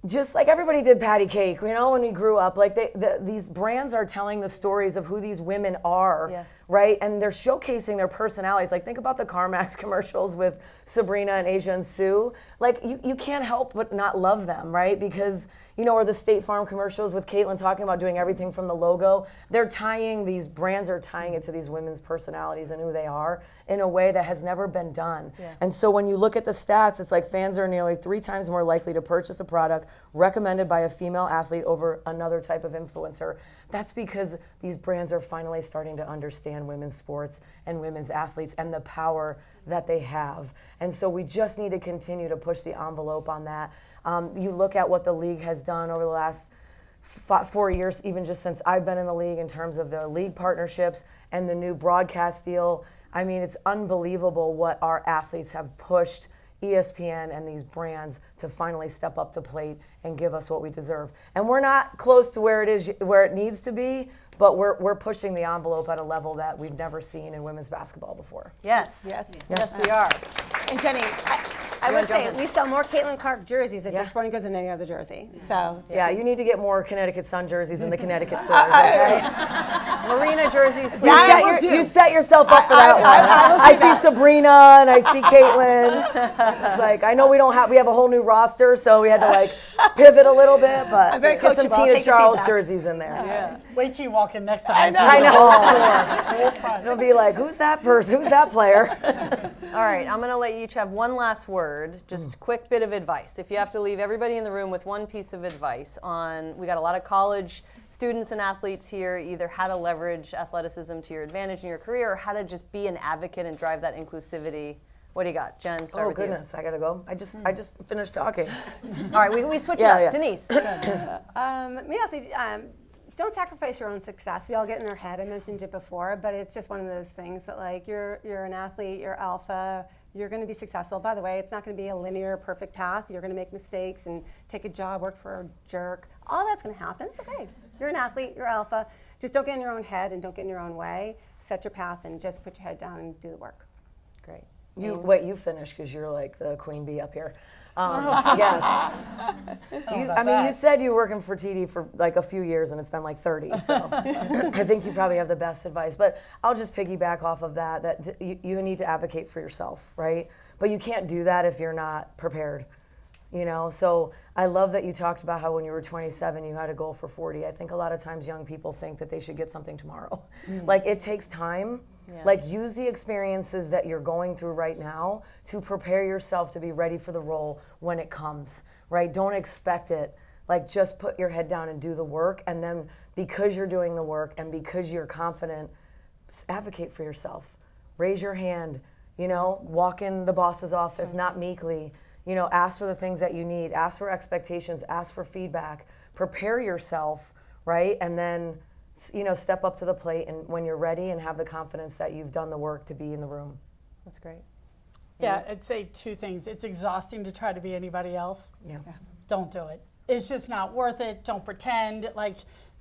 just like everybody did patty cake, when we grew up, like these brands are telling the stories of who these women are, right? And they're showcasing their personalities. Like, think about the CarMax commercials with Sabrina and Asia and Sue. Like, you can't help but not love them, right? Because, or the State Farm commercials with Caitlin talking about doing everything from the logo. These brands are tying it to these women's personalities and who they are in a way that has never been done. Yeah. And so when you look at the stats, it's like fans are nearly 3 times more likely to purchase a product recommended by a female athlete over another type of influencer. That's because these brands are finally starting to understand women's sports and women's athletes and the power that they have. And so we just need to continue to push the envelope on that. You look at what the league has done over the last 4 years, even just since I've been in the league, in terms of the league partnerships and the new broadcast deal. I mean, it's unbelievable what our athletes have pushed ESPN and these brands to finally step up to plate and give us what we deserve. And we're not close to where it needs to be, but we're pushing the envelope at a level that we've never seen in women's basketball before. Yes, we are. And Jennie, I would say we sell more Caitlin Clark jerseys at Dick's Sporting Goods than any other jersey. So yeah, you need to get more Connecticut Sun jerseys in the Connecticut stores. Okay? Marina jerseys, please. You set yourself up for that one. I see Sabrina and I see Caitlin. It's like, I know we have a whole new roster, so we had to like pivot a little bit, but let's get some Tina Charles jerseys in there. Yeah. Wait till you walk in next time. I know. It'll be like, who's that person? Who's that player? All right, I'm going to let you each have one last word. word, just quick bit of advice. If you have to leave everybody in the room with one piece of advice on, we got a lot of college students and athletes here, either how to leverage athleticism to your advantage in your career or how to just be an advocate and drive that inclusivity. What do you got? Jen, start with you. Oh goodness, I gotta go. I just finished talking. All right, we switch it up. Yeah. Denise. Me also, don't sacrifice your own success. We all get in our head. I mentioned it before, but it's just one of those things that like you're an athlete, you're alpha, you're going to be successful. By the way, it's not going to be a linear, perfect path. You're going to make mistakes and take a job, work for a jerk. All that's going to happen. It's okay. You're an athlete, you're alpha. Just don't get in your own head and don't get in your own way. Set your path and just put your head down and do the work. Great. You finish because you're like the queen bee up here. Yes. You said you were working for TD for like a few years and it's been like 30, so I think you probably have the best advice. But I'll just piggyback off of that you need to advocate for yourself, right? But you can't do that if you're not prepared. So I love that you talked about how when you were 27 you had a goal for 40. I think a lot of times young people think that they should get something tomorrow. Like it takes time. Yeah. Like use the experiences that you're going through right now to prepare yourself to be ready for the role when it comes, right? Don't expect it. Like just put your head down and do the work, and then because you're doing the work and because you're confident, advocate for yourself. Raise your hand, walk in the boss's office, not meekly. Ask for the things that you need, ask for expectations, ask for feedback, prepare yourself, right? And then, step up to the plate and when you're ready and have the confidence that you've done the work to be in the room. That's great. Yeah, I'd say two things. It's exhausting to try to be anybody else. Yeah. Don't do it. It's just not worth it. Don't pretend. Like,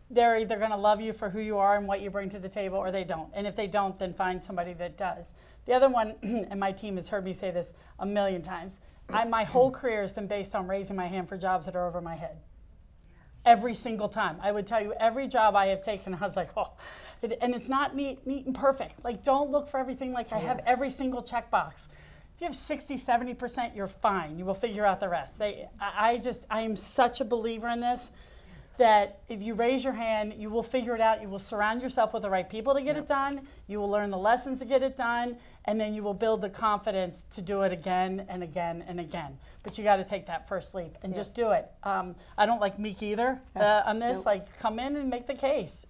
they're either going to love you for who you are and what you bring to the table, or they don't. And if they don't, then find somebody that does. The other one, and my team has heard me say this a million times, my whole career has been based on raising my hand for jobs that are over my head. Every single time. I would tell you every job I have taken, I was like, and it's not neat and perfect. Like, don't look for everything like I have every single checkbox. If you have 60, 70%, you're fine. You will figure out the rest. I am such a believer in this that if you raise your hand, you will figure it out. You will surround yourself with the right people to get it done. You will learn the lessons to get it done. And then you will build the confidence to do it again and again and again. But you got to take that first leap and just do it. I don't like meek either on this. Nope. Like, come in and make the case.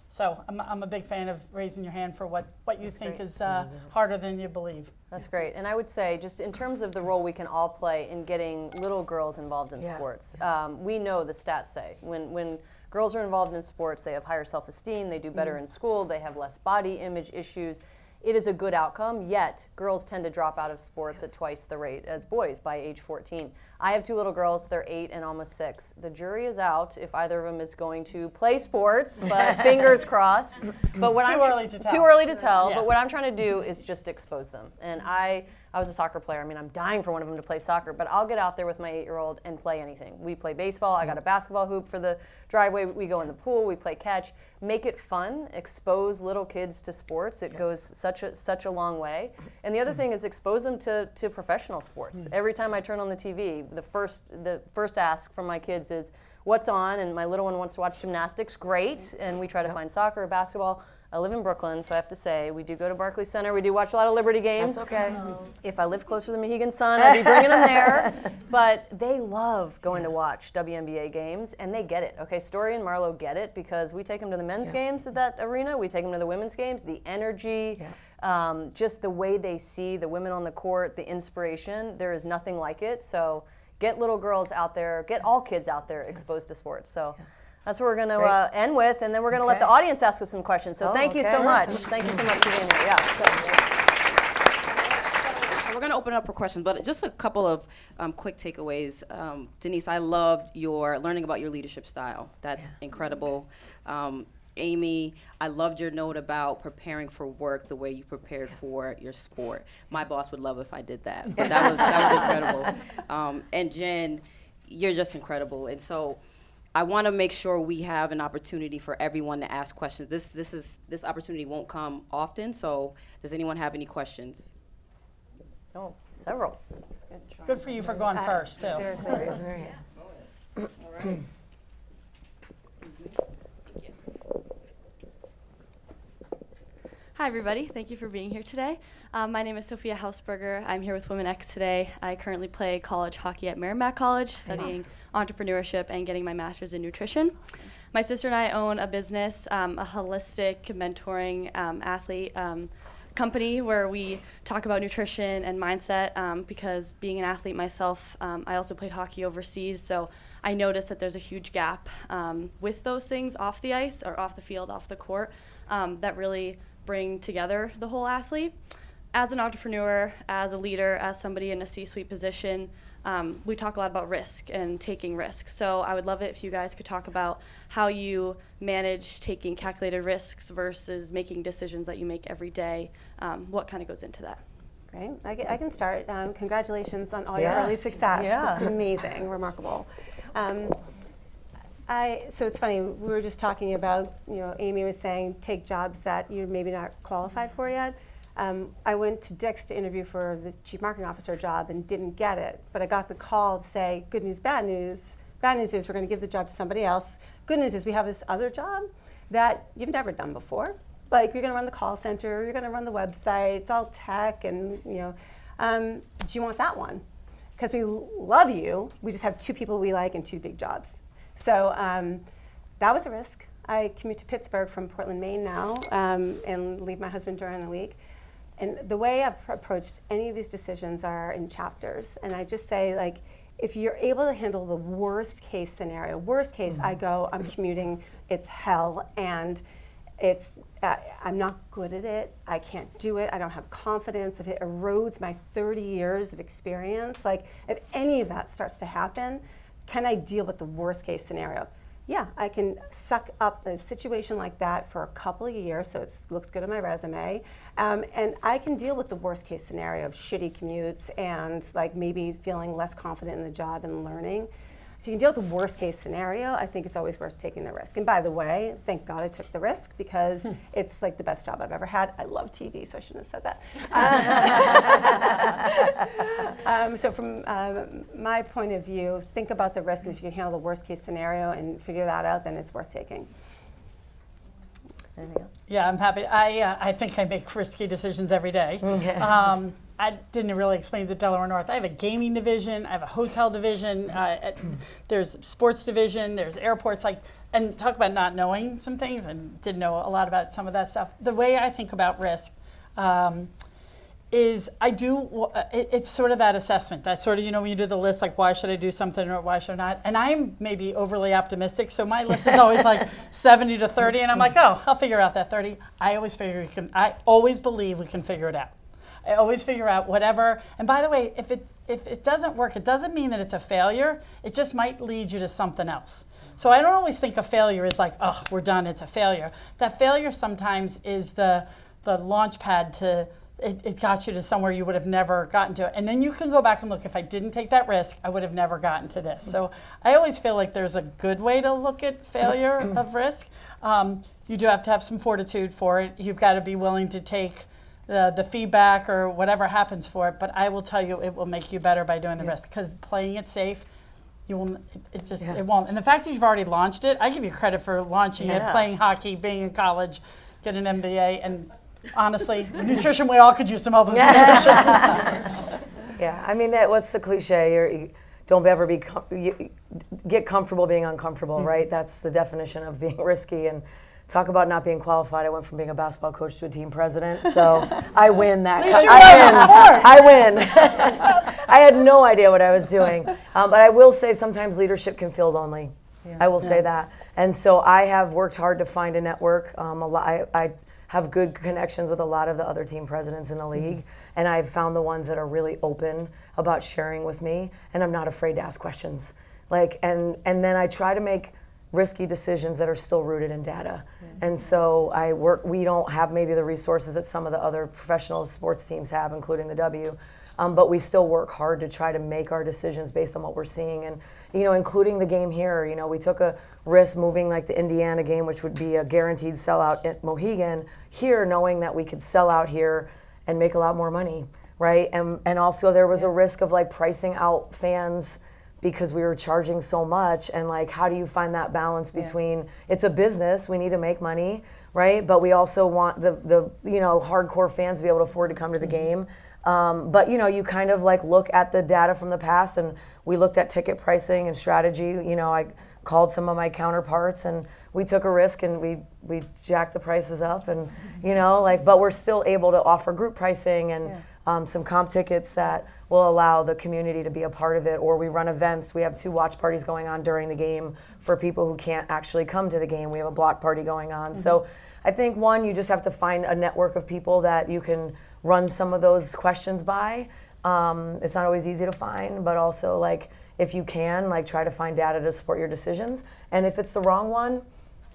So I'm a big fan of raising your hand for what you think is harder than you believe. That's great. And I would say, just in terms of the role we can all play in getting little girls involved in sports, we know the stats say when girls are involved in sports, they have higher self-esteem, they do better in school, they have less body image issues. It is a good outcome, yet girls tend to drop out of sports at twice the rate as boys by age 14. I have two little girls, they're 8 and almost 6. The jury is out if either of them is going to play sports, but fingers crossed. But what Too early to tell. Too early to tell, Yeah. but what I'm trying to do is just expose them. And I was a soccer player. I mean, I'm dying for one of them to play soccer, but I'll get out there with my 8-year-old and play anything. We play baseball. I got a basketball hoop for the driveway. We go in the pool. We play catch. Make it fun. Expose little kids to sports. It goes such a long way. And the other thing is expose them to professional sports. Every time I turn on the TV, the first ask from my kids is, what's on? And my little one wants to watch gymnastics. Great. And we try to find soccer or basketball. I live in Brooklyn, so I have to say, we do go to Barclays Center. We do watch a lot of Liberty games. That's okay. If I lived closer to the Mohegan Sun, I'd be bringing them there. But they love going to watch WNBA games, and they get it. Okay, Story and Marlo get it because we take them to the men's games at that arena. We take them to the women's games. The energy, just the way they see the women on the court, the inspiration, there is nothing like it. So get little girls out there, get all kids out there exposed to sports. So. That's what we're going to end with, and then we're going to let the audience ask us some questions. So thank you so much. Thank you so much for being here. Yeah. So we're going to open it up for questions, but just a couple of quick takeaways. Denise, I loved your learning about your leadership style. That's incredible. Amy, I loved your note about preparing for work the way you prepared for your sport. My boss would love if I did that, but that was incredible. And Jen, you're just incredible. And so I want to make sure we have an opportunity for everyone to ask questions. This opportunity won't come often, so does anyone have any questions? Oh, several. Good for you for going first, too. Seriously, raising her hand. All right. Hi, everybody. Thank you for being here today. My name is Sophia Hausberger. I'm here with Women X today. I currently play college hockey at Merrimack College, studying entrepreneurship and getting my master's in nutrition. My sister and I own a business, a holistic mentoring athlete company where we talk about nutrition and mindset because being an athlete myself, I also played hockey overseas, so I noticed that there's a huge gap with those things off the ice or off the field, off the court, that really bring together the whole athlete. As an entrepreneur, as a leader, as somebody in a C-suite position, we talk a lot about risk and taking risks. So I would love it if you guys could talk about how you manage taking calculated risks versus making decisions that you make every day. What kind of goes into that? Great. I can start. Congratulations on all your early success. Yeah. It's amazing, remarkable. So it's funny, we were just talking about, Amy was saying take jobs that you're maybe not qualified for yet. I went to Dick's to interview for the chief marketing officer job and didn't get it, but I got the call to say, good news, bad news. Bad news is we're going to give the job to somebody else. Good news is we have this other job that you've never done before. Like, you're going to run the call center, you're going to run the website, it's all tech, and do you want that one? Because we love you, we just have 2 people we like and 2 big jobs. So that was a risk. I commute to Pittsburgh from Portland, Maine now, and leave my husband during the week. And the way I've approached any of these decisions are in chapters. And I just say, like, if you're able to handle the worst case scenario, worst case, I'm commuting, it's hell, and it's, I'm not good at it, I can't do it, I don't have confidence, if it erodes my 30 years of experience, like, if any of that starts to happen, can I deal with the worst case scenario? Yeah, I can suck up a situation like that for a couple of years, so it looks good on my resume, and I can deal with the worst case scenario of shitty commutes and like maybe feeling less confident in the job and learning. If you can deal with the worst case scenario, I think it's always worth taking the risk. And by the way, thank God I took the risk because it's like the best job I've ever had. I love TV, so I shouldn't have said that. So from my point of view, think about the risk, and if you can handle the worst case scenario and figure that out, then it's worth taking. Anything else? Yeah, I'm happy. I think I make risky decisions every day. I didn't really explain the Delaware North. I have a gaming division. I have a hotel division. There's sports division. There's airports. And talk about not knowing some things, and didn't know a lot about some of that stuff. The way I think about risk is it's sort of that assessment. That's sort of, when you do the list, like, why should I do something or why should I not? And I'm maybe overly optimistic, so my list is always like 70 to 30, and I'm like, oh, I'll figure out that 30. I always believe we can figure it out. I always figure out whatever. And by the way, if it doesn't work, it doesn't mean that it's a failure. It just might lead you to something else. So I don't always think a failure is like, oh, we're done, it's a failure. That failure sometimes is the launch pad to, it got you to somewhere you would have never gotten to. And then you can go back and look, if I didn't take that risk, I would have never gotten to this. So I always feel like there's a good way to look at failure of risk. You do have to have some fortitude for it. You've got to be willing to take the feedback or whatever happens for it, but I will tell you, it will make you better by doing the risk, because playing it safe, you will. It won't. And the fact that you've already launched it, I give you credit for launching it, playing hockey, being in college, getting an MBA, and honestly, nutrition, we all could use some help with nutrition. Yeah, I mean, what's the cliche? Don't ever get comfortable being uncomfortable, right? That's the definition of being risky. And talk about not being qualified. I went from being a basketball coach to a team president, so I win that. I win. I had no idea what I was doing. But I will say sometimes leadership can feel lonely. I will say that. And so I have worked hard to find a network. I have good connections with a lot of the other team presidents in the league, and I've found the ones that are really open about sharing with me, and I'm not afraid to ask questions. And then I try to make risky decisions that are still rooted in data. And so we don't have maybe the resources that some of the other professional sports teams have, including the W, but we still work hard to try to make our decisions based on what we're seeing. And, including the game here, we took a risk moving like the Indiana game, which would be a guaranteed sellout at Mohegan, here knowing that we could sell out here and make a lot more money, right? And also there was a risk of pricing out fans because we were charging so much. And like, how do you find that balance between, it's a business, we need to make money, right? But we also want the hardcore fans to be able to afford to come to the game. But you kind of like look at the data from the past, and we looked at ticket pricing and strategy. I called some of my counterparts, and we took a risk, and we jacked the prices up, and but we're still able to offer group pricing and some comp tickets that will allow the community to be a part of it. Or we run events. We have 2 watch parties going on during the game for people who can't actually come to the game. We have a block party going on. So I think, one, you just have to find a network of people that you can run some of those questions by. It's not always easy to find, but also like, if you can, like, try to find data to support your decisions. And if it's the wrong one,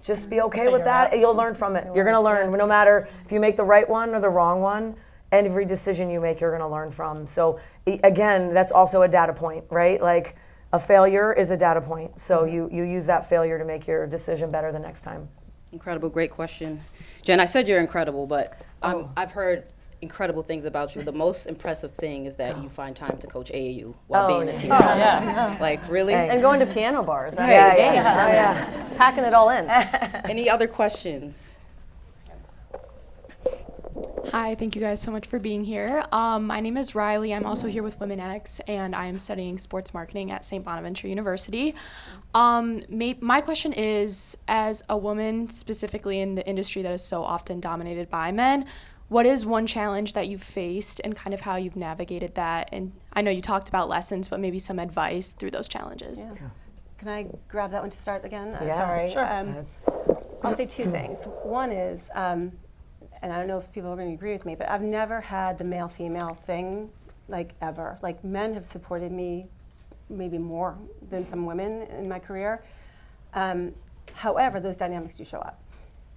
just be okay with that. You'll learn from it. You're gonna learn, no matter if you make the right one or the wrong one. And every decision you make, you're gonna learn from. So again, that's also a data point, right? Like, a failure is a data point. So you use that failure to make your decision better the next time. Incredible, great question. Jen, I said you're incredible, but I've heard incredible things about you. The most impressive thing is that you find time to coach AAU while being a team president. Like, really? And going to piano bars after Yeah, the games. yeah. Just packing it all in. Any other questions? Hi, thank you guys so much for being here. My name is Riley. I'm also here with Women X, and I am studying sports marketing at St. Bonaventure University. My question is, as a woman specifically in the industry that is so often dominated by men, what is one challenge that you've faced and kind of how you've navigated that? And I know you talked about lessons, but maybe some advice through those challenges. Yeah. Can I grab that one to start again? Yeah, Sorry. sure. I'll say 2 things. One is, and I don't know if people are going to agree with me, but I've never had the male-female thing, like, ever. Like, men have supported me maybe more than some women in my career. However, those dynamics do show up.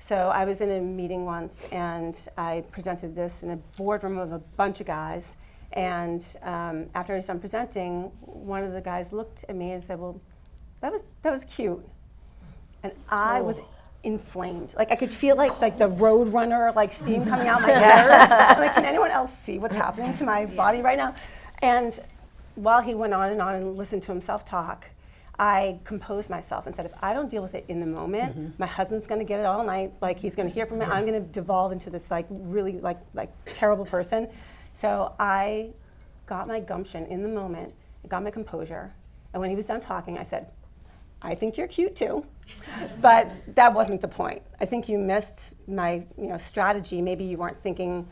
So I was in a meeting once, and I presented this in a boardroom of a bunch of guys. And after I was done presenting, one of the guys looked at me and said, "Well, that was cute." And I was inflamed. Like, I could feel like the road runner, like, steam coming out my ears. I'm like, can anyone else see what's happening to my body right now? And while he went on and listened to himself talk, I composed myself and said, if I don't deal with it in the moment, my husband's gonna get it all night. Like, he's gonna hear from it. I'm gonna devolve into this like really like terrible person. So I got my gumption in the moment, got my composure, and when he was done talking, I said, I think you're cute too, but that wasn't the point. I think you missed my strategy. Maybe you weren't thinking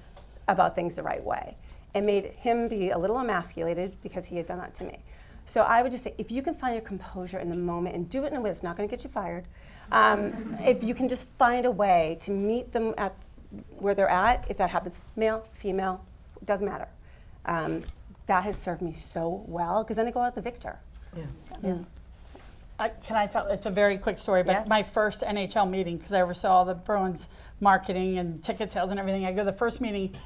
about things the right way. It made him be a little emasculated because he had done that to me. So I would just say, if you can find your composure in the moment and do it in a way that's not going to get you fired, if you can just find a way to meet them at where they're at, if that happens, male, female, doesn't matter. That has served me so well, because then I go out the victor. Yeah. Can I tell? It's a very quick story, but my first NHL meeting, because I oversaw all the Bruins marketing and ticket sales and everything. I go to the first meeting,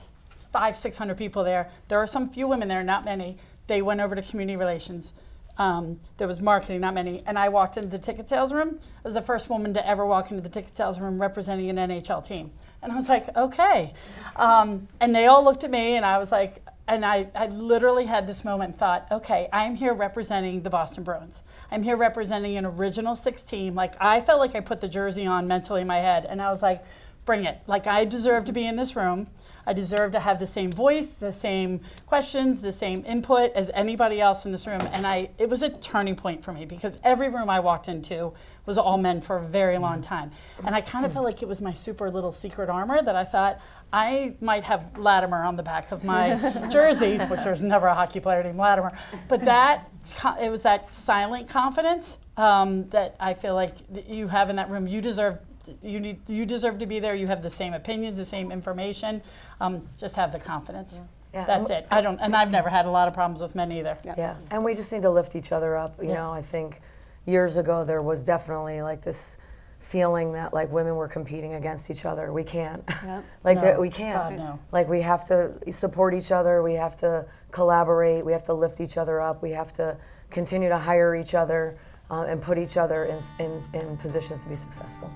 500-600 people there. There are some few women there, not many. They went over to community relations. There was marketing, not many. And I walked into the ticket sales room. I was the first woman to ever walk into the ticket sales room representing an NHL team. And I was like, okay. And they all looked at me, and I was like, and I literally had this moment and thought, okay, I'm here representing the Boston Bruins. I'm here representing an original 6 team. Like, I felt like I put the jersey on mentally in my head, and I was like, bring it. Like, I deserve to be in this room. I deserve to have the same voice, the same questions, the same input as anybody else in this room. And it was a turning point for me, because every room I walked into was all men for a very long time. And I kind of felt like it was my super little secret armor that I thought I might have Latimer on the back of my jersey, which there's never a hockey player named Latimer. But it was that silent confidence that I feel like you have in that room. You deserve to be there. You have the same opinions, the same information. Just have the confidence. Yeah. That's it. I've never had a lot of problems with men either. Yeah. And we just need to lift each other up. You know, I think years ago there was definitely like this feeling that like women were competing against each other. We can't. Yep. We can't. God, no. Like, we have to support each other. We have to collaborate. We have to lift each other up. We have to continue to hire each other and put each other in positions to be successful.